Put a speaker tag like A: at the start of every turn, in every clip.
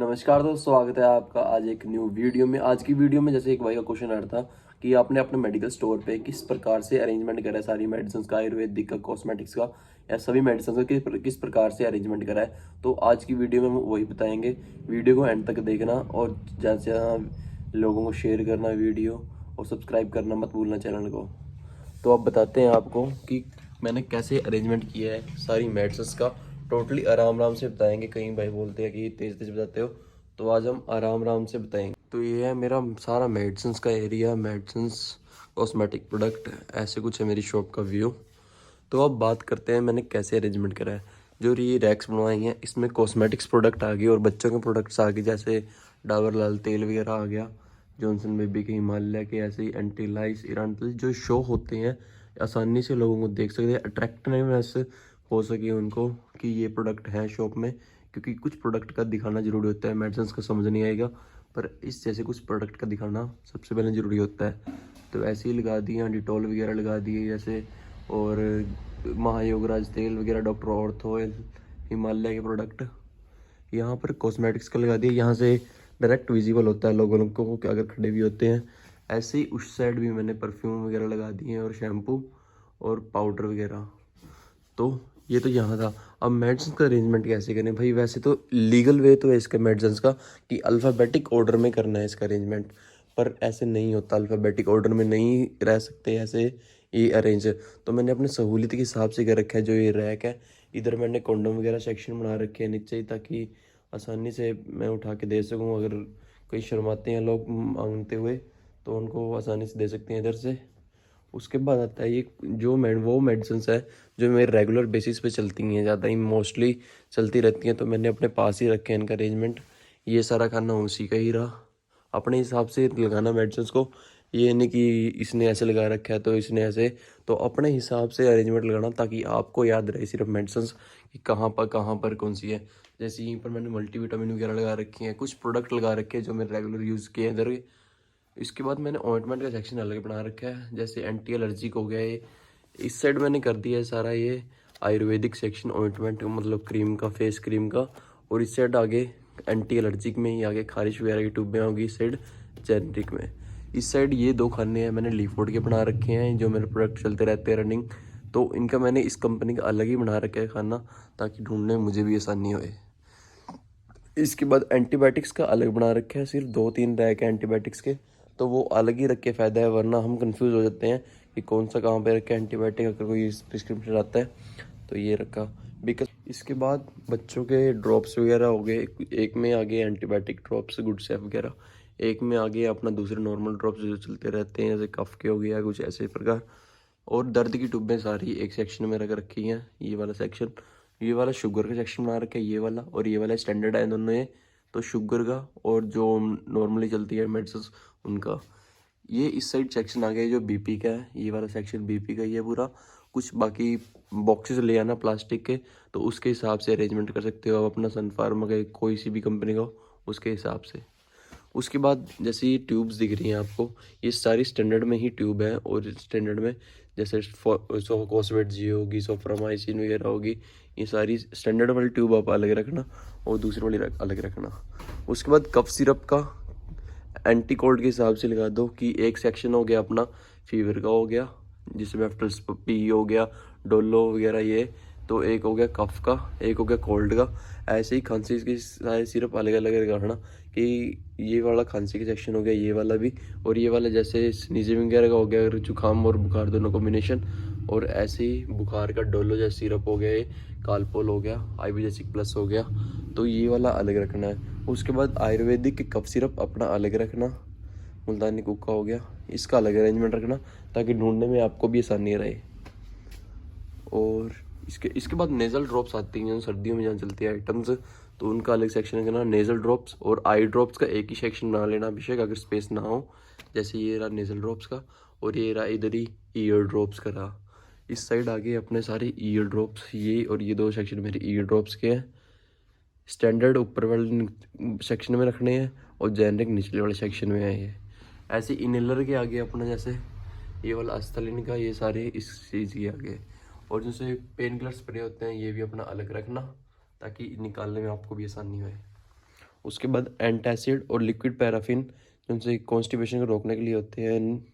A: नमस्कार दोस्तों, स्वागत है आपका आज एक न्यू वीडियो में। आज की वीडियो में जैसे एक भाई का क्वेश्चन आ रहा था कि आपने अपने मेडिकल स्टोर पे किस प्रकार से अरेंजमेंट करा है सारी मेडिसिन का, आयुर्वेदिक का, कॉस्मेटिक्स का या सभी मेडिसिन का किस प्रकार से अरेंजमेंट करा है। तो आज की वीडियो में हम वही बताएंगे। वीडियो को एंड तक देखना और ज़्यादा से ज़्यादा लोगों को शेयर करना वीडियो, और सब्सक्राइब करना मत भूलना चैनल को। तो अब बताते हैं आपको कि मैंने कैसे अरेंजमेंट किया है सारी मेडिसिन का। टोटली आराम आराम से बताएंगे। कई भाई बोलते हैं कि तेज तेज बताते हो, तो आज हम आराम आराम से बताएंगे। तो ये है मेरा सारा मेडिसिन का एरिया, मेडिसिन, कॉस्मेटिक प्रोडक्ट, ऐसे कुछ है मेरी शॉप का व्यू। तो अब बात करते हैं मैंने कैसे अरेंजमेंट करा है। जो ये रैक्स बनवाई हैं इसमें कॉस्मेटिक्स प्रोडक्ट आ गए और बच्चों के प्रोडक्ट्स आ गए, जैसे डाबर लाल तेल वगैरह आ गया, जॉनसन बेबी के, हिमालय के, ऐसे ही एंटी लाइस, ईरान तेल, जो शो होते हैं आसानी से लोगों को देख सकते हैं, अट्रैक्टिवनेस हो सके उनको कि ये प्रोडक्ट है शॉप में। क्योंकि कुछ प्रोडक्ट का दिखाना जरूरी होता है, मेडिसिन का समझ नहीं आएगा, पर इस जैसे कुछ प्रोडक्ट का दिखाना सबसे पहले ज़रूरी होता है। तो ऐसे ही लगा दिए, डिटॉल वगैरह लगा दिए जैसे, और महायोगराज तेल वगैरह, डॉक्टर ऑर्थो ऑयल, हिमालय के प्रोडक्ट यहाँ पर कॉस्मेटिक्स का लगा दिया। यहाँ से डायरेक्ट विजिबल होता है लोगों को कि अगर खड़े भी होते हैं। ऐसे ही उस साइड भी मैंने परफ्यूम वगैरह लगा दिए हैं और शैम्पू और पाउडर वगैरह। तो ये तो यहाँ था। अब मेडिसिन का अरेंजमेंट कैसे करें भाई? वैसे तो लीगल वे तो है इसका मेडिसिन का कि अल्फ़ाबेटिक ऑर्डर में करना है इसका अरेंजमेंट, पर ऐसे नहीं होता। अल्फ़ाबेटिक ऑर्डर में नहीं रह सकते ऐसे ये अरेंज। तो मैंने अपने सहूलियत के हिसाब से कर रखा है। जो ये रैक है, इधर मैंने कॉन्डम वगैरह सेक्शन बना रखे हैं नीचे ही, ताकि आसानी से मैं उठा के दे सकूँ। अगर कोई शर्माते हैं लोग मांगते हुए तो उनको आसानी से दे सकते हैं इधर से। उसके बाद आता है ये जो वो मेडिसिन है जो मेरे रेगुलर बेसिस पे चलती हैं, ज़्यादा ही मोस्टली चलती रहती हैं, तो मैंने अपने पास ही रखे हैं इनका अरेंजमेंट। ये सारा खाना उसी का ही रहा। अपने हिसाब से लगाना मेडिसिन को, ये नहीं कि इसने ऐसे लगा रखा है तो इसने ऐसे। तो अपने हिसाब से अरेंजमेंट लगाना ताकि आपको याद रहे सिर्फ मेडिसिन कि कहाँ पर कौन सी है। जैसे यहीं पर मैंने मल्टीविटामिन वगैरह लगा रखी हैं, कुछ प्रोडक्ट लगा रखे हैं जो मैंने रेगुलर यूज़ किए हैं इधर। इसके बाद मैंने ऑइंटमेंट का सेक्शन अलग बना रखा है, जैसे एंटी एलर्जिक हो गया ये। इस साइड मैंने कर दिया है सारा ये आयुर्वेदिक सेक्शन, ऑइंटमेंट मतलब क्रीम का, फेस क्रीम का। और इस साइड आगे एंटी एलर्जिक में ही आगे खारिश वगैरह की ट्यूबें होगी, इस साइड जेनरिक में। इस साइड ये दो खाने हैं मैंने लीफोर्ड के बना रखे हैं, जो मेरे प्रोडक्ट चलते रहते हैं रनिंग। तो इनका मैंने इस कंपनी का अलग ही बना रखा है खाना, ताकि ढूंढने में मुझे भी आसानी होए। इसके बाद एंटीबायोटिक्स का अलग बना रखा है, सिर्फ 2-3 रैक है एंटीबायोटिक्स के, तो वो अलग ही रख के फ़ायदा है, वरना हम कंफ्यूज हो जाते हैं कि कौन सा कहाँ पे रखा है एंटीबायोटिक। अगर कोई प्रिस्क्रिप्शन आता है तो ये रखा बिकॉज। इसके बाद बच्चों के ड्रॉप्स वगैरह हो गए। एक में आ गए एंटीबायोटिक ड्रॉप्स गुड सेफ वगैरह, एक में आ गए अपना दूसरे नॉर्मल ड्रॉप्स जो चलते रहते हैं, जैसे कफ के हो गया कुछ ऐसे प्रकार। और दर्द की ट्यूबें सारी एक सेक्शन में रख रखी हैं। ये वाला सेक्शन, ये वाला शुगर का सेक्शन बना रखा है, ये वाला, और ये वाला स्टैंडर्ड है दोनों ये। तो शुगर का और जो नॉर्मली चलती है मेडिसिन उनका। ये इस साइड सेक्शन आ गया जो बीपी का है, ये वाला सेक्शन बीपी का ही है पूरा। कुछ बाकी बॉक्सेस ले आना प्लास्टिक के, तो उसके हिसाब से अरेंजमेंट कर सकते हो आप अपना, सन फार्मा का कोई सी भी कंपनी का उसके हिसाब से। उसके बाद जैसे ये ट्यूब्स दिख रही हैं आपको, ये सारी स्टैंडर्ड में ही ट्यूब है। और स्टैंडर्ड में जैसे कॉस्मेट जी होगी, सोफ्रामाइसिन वगैरह होगी, ये सारी स्टैंडर्ड वाली ट्यूब आप अलग रखना और दूसरी वाली अलग रखना। उसके बाद कफ सिरप का एंटी कोल्ड के हिसाब से लगा दो कि एक सेक्शन हो गया अपना फीवर का हो गया, जिसमें आफ्टर पी हो गया, डोलो वगैरह ये। तो एक हो गया कफ का, एक हो गया कोल्ड का। ऐसे ही खांसी के सारे सिरप अलग अलग रखना कि ये वाला खांसी का सेक्शन हो गया, ये वाला भी, और ये वाला जैसे स्नीजिंग वगैरह का हो गया, अगर जुकाम और बुखार दोनों कॉम्बिनेशन। और ऐसे ही बुखार का डोलो जैसे सिरप हो गया, ये कालपोल हो गया, आईबीजेसिक प्लस हो गया, तो ये वाला अलग रखना है। उसके बाद आयुर्वेदिक के कफ सिरप अपना अलग रखना, मुल्तानी कुक्का हो गया, इसका अलग अरेंजमेंट रखना ताकि ढूंढने में आपको भी आसानी रहे। और इसके बाद नेज़ल ड्रॉप्स आती हैं सर्दियों में जहाँ चलती है आइटम्स, तो उनका अलग सेक्शन रखना। नेज़ल ड्रॉप्स और आई ड्रॉप्स का एक ही सेक्शन बना लेना अभिषेक, अगर स्पेस ना हो। जैसे ये रहा नेज़ल ड्रॉप्स का, और ये रहा इधर ही ईयर ड्रॉप्स का रहा। इस साइड आगे अपने सारे ईयर ड्रॉप्स, ये और ये दो सेक्शन मेरे ईयर ड्रॉप्स के हैं। स्टैंडर्ड ऊपर वाले सेक्शन में रखने हैं और जेनरिक निचले वाले सेक्शन में है ये। ऐसे इनहेलर के आगे अपना जैसे ये वाला अस्थलिन का, ये सारे इस चीज़ के आगे। और जैसे पेन किलर स्प्रे होते हैं ये भी अपना अलग रखना ताकि निकालने में आपको भी आसानी होए। उसके बाद एंटासिड और लिक्विड पैराफिन, जिनसे कॉन्स्टिपेशन को रोकने के लिए होते हैं,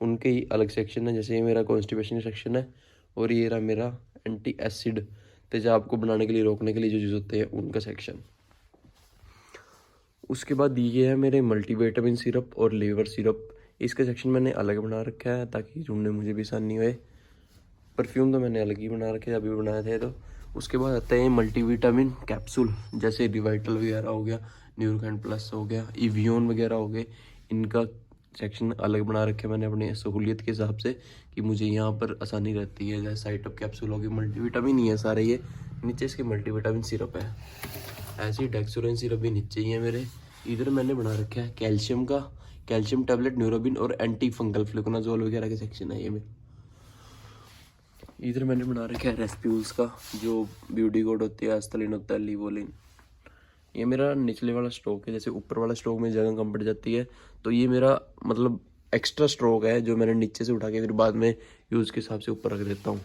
A: उनके ही अलग सेक्शन है। जैसे ये मेरा कॉन्स्टिपेशन सेक्शन है और ये रहा मेरा एंटी एसिड तेजाब को बनाने के लिए, रोकने के लिए जो यूज़ होते हैं, उनका सेक्शन। उसके बाद ये है मेरे मल्टीविटामिन सिरप और लीवर सिरप, इसका सेक्शन मैंने अलग बना रखा है ताकि ढूंढने मुझे भी आसानी होए। परफ्यूम तो मैंने अलग ही बना रखे, अभी बनाए थे तो। उसके बाद आते हैं मल्टीविटामिन कैप्सूल, जैसे रिवाइटल वगैरह हो गया, न्यूरोकैन प्लस हो गया, इवियोन वगैरह हो गए, इनका सेक्शन अलग बना रखे मैंने अपने सहूलियत के हिसाब से कि मुझे यहाँ पर आसानी रहती है। जैसे साइटअप कैप्सूल हो गए, मल्टीविटामिन ही है सारे ये, नीचे इसके मल्टीविटामिन सिरप है। ऐसे ही डेक्सोरेन सिरप भी नीचे ही है मेरे। इधर मैंने बना रखा है कैल्शियम का, कैल्शियम टैबलेट, न्यूरोबिन और एंटी फंगल फ्लुकोनाजोल वगैरह के सेक्शन है ये में। इधर मैंने बना रखा है रेस्प्यूल्स का, जो ब्यूटी कोड होती है, एस्थलीन होता है, लिवोलिन। ये मेरा निचले वाला स्टॉक है, जैसे ऊपर वाला स्टॉक में जगह कम पड़ जाती है तो ये मेरा मतलब एक्स्ट्रा स्टॉक है जो मैंने नीचे से उठा के फिर बाद में यूज़ के हिसाब से ऊपर रख देता हूँ।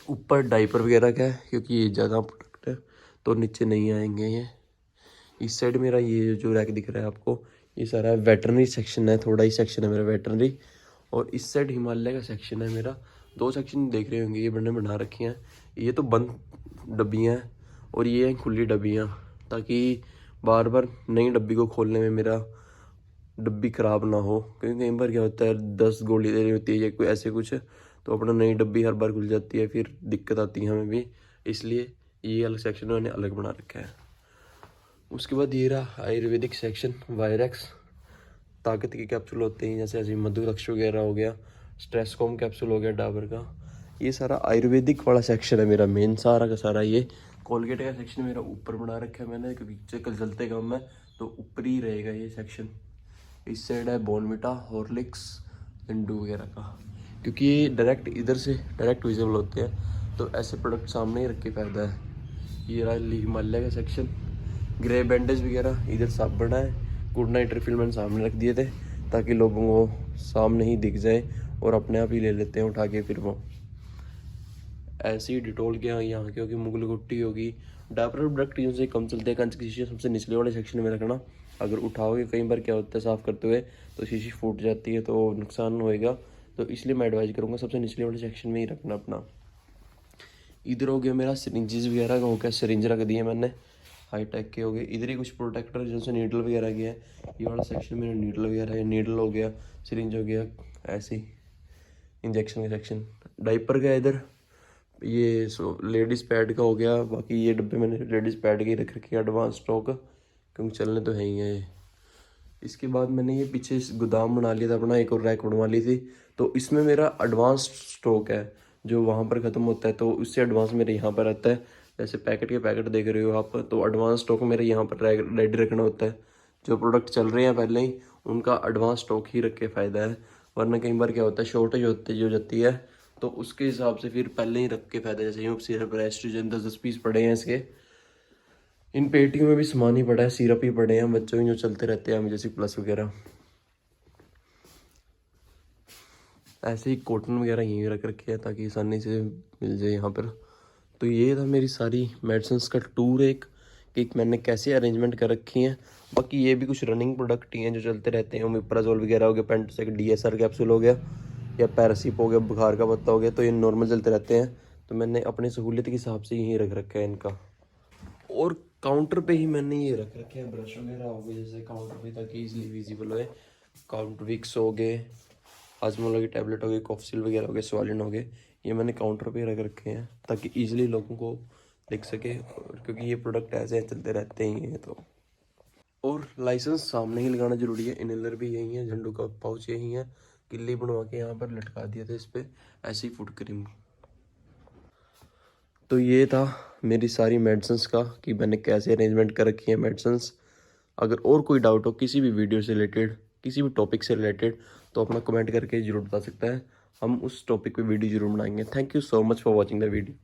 A: ऊपर डाइपर वगैरह का है क्योंकि ये ज़्यादा प्रोडक्ट है तो नीचे नहीं आएंगे ये। इस साइड मेरा ये जो रैक दिख रहा है आपको, ये सारा वेटरनरी सेक्शन है, थोड़ा ही सेक्शन है मेरा वेटरनरी। और इस साइड हिमालय का सेक्शन है मेरा। 2 सेक्शन देख रहे होंगे, ये मैंने बना रखी हैं। ये तो बंद डब्बियाँ हैं और ये हैं खुली डब्बियाँ, ताकि बार बार नई डब्बी को खोलने में मेरा डब्बी ख़राब ना हो। क्योंकि कई बार क्या होता है 10 गोली देनी होती है या कोई ऐसे कुछ, तो अपना नई डब्बी हर बार खुल जाती है, फिर दिक्कत आती है हमें भी। इसलिए ये अलग सेक्शन मैंने अलग बना रखा है। उसके बाद ये रहा आयुर्वेदिक सेक्शन, वायरेक्स, ताकत के कैप्सूल होते हैं जैसे मधुरक्ष वगैरह हो गया, स्ट्रेसकॉम कैप्सूल हो गया डाबर का। ये सारा आयुर्वेदिक वाला सेक्शन है मेरा मेन सारा का सारा। ये कोलगेट का सेक्शन मेरा ऊपर बना रखा है मैंने, क्योंकि कल चलते काम है तो ऊपर ही रहेगा ये सेक्शन। इस साइड है बॉर्नविटा, हॉर्लिक्स, इंडू वगैरह का, क्योंकि ये डायरेक्ट इधर से डायरेक्ट विजिबल होते हैं तो ऐसे प्रोडक्ट सामने ही रख के फायदा है। ये रहा हिमालय का सेक्शन, ग्रे बैंडेज वगैरह, इधर साबुन है, गुड नाइट रिफिल मैंने सामने रख दिए थे ताकि लोगों को सामने ही दिख जाए और अपने आप ही ले लेते हैं उठा के। फिर वो ऐसे ही डिटोल के यहाँ की होगी, मुगल गुट्टी होगी, डाबर प्रोडक्ट जिनसे कम चलते हैं, कंच की शीशी सबसे निचले वाले सेक्शन में रखना। अगर उठाओगे कई बार क्या होता है साफ़ करते हुए तो शीशी फूट जाती है तो नुकसान होएगा, तो इसलिए मैं एडवाइज करूँगा सबसे निचले वाले सेक्शन में ही रखना अपना। इधर हो गया मेरा सिरिंजेस वगैरह का हो गया, सिरिंज रख दिए मैंने, हाई टेक के हो गए। इधर ही कुछ प्रोटेक्टर जिनसे नीडल वगैरह गया है, ये वाला सेक्शन मेरा नीडल वगैरह है, नीडल हो गया, सिरिंज हो गया, ऐसे ही इंजेक्शन का सेक्शन। डाइपर का इधर ये लेडीज़ पैड का हो गया, बाकी ये डब्बे मैंने लेडीज़ पैड के ही रख रखे हैं एडवांस स्टॉक, क्योंकि चलने तो है ही है। इसके बाद मैंने ये पीछे गोदाम बना लिया था अपना, एक और रैक बनवा ली थी, तो इसमें मेरा एडवांस स्टॉक है जो वहाँ पर ख़त्म होता है तो उससे एडवांस मेरे यहाँ पर आता है। जैसे पैकेट के पैकेट देख रहे हो आप, तो एडवांस स्टॉक मेरे यहाँ पर रेडी रखना होता है। जो प्रोडक्ट चल रहे हैं पहले ही उनका एडवांस स्टॉक ही रख के फ़ायदा है, वरना कई बार क्या होता है शॉर्टेज होती हो जाती है तो उसके हिसाब से फिर पहले ही रख के फ़ायदा। जैसे यूँ सिरप एस्ट्रोजन 10-10 पीस पड़े हैं इसके, इन पेटियों में भी सामान ही पड़ा है, सिरप ही पड़े हैं बच्चों के जो चलते रहते हैं जैसे प्लस वगैरह। ऐसे ही कॉटन वगैरह यहीं रख रखे हैं ताकि आसानी से मिल जाए यहाँ पर। तो ये था मेरी सारी मेडिसिन्स का टूर, एक कि मैंने कैसे अरेंजमेंट कर रखी हैं। बाकी ये भी कुछ रनिंग प्रोडक्ट ही हैं जो चलते रहते हैं, ओमेप्राजोल वगैरह हो गया, पेंटोसेक DSR कैप्सूल हो गया या पैरासिप हो गया, बुखार का पत्ता हो गया, तो ये नॉर्मल चलते रहते हैं। तो मैंने अपनी सहूलियत के हिसाब से यहीं रख रखा है इनका। और काउंटर पे ही मैंने ये रख रखे हैं ब्रश वगैरह हो गए जैसे काउंटर पे ताकि इजीली विजिबल हो। काउंटर विक्स हो गए, हाजमोला की टैबलेट हो गई, कॉफसिल वगैरह हो गए, स्वालिन हो गए, ये मैंने काउंटर पे रख रखे हैं ताकि इजीली लोगों को दिख सके, और क्योंकि ये प्रोडक्ट ऐसे चलते रहते ही हैं तो। और लाइसेंस सामने ही लगाना जरूरी है। इनहेलर भी यही है, झंडू का पाउच यही है, किल्ली बनवा के यहाँ पर लटका दिया था इस पर, ऐसी फुट क्रीम। तो ये था मेरी सारी मेडिसिन्स का कि मैंने कैसे अरेंजमेंट कर रखी है मेडिसिन्स। अगर और कोई डाउट हो किसी भी वीडियो से रिलेटेड, किसी भी टॉपिक से रिलेटेड, तो अपना कमेंट करके ज़रूर बता सकता है, हम उस टॉपिक पे वीडियो जरूर बनाएंगे। Thank you so much for watching the video.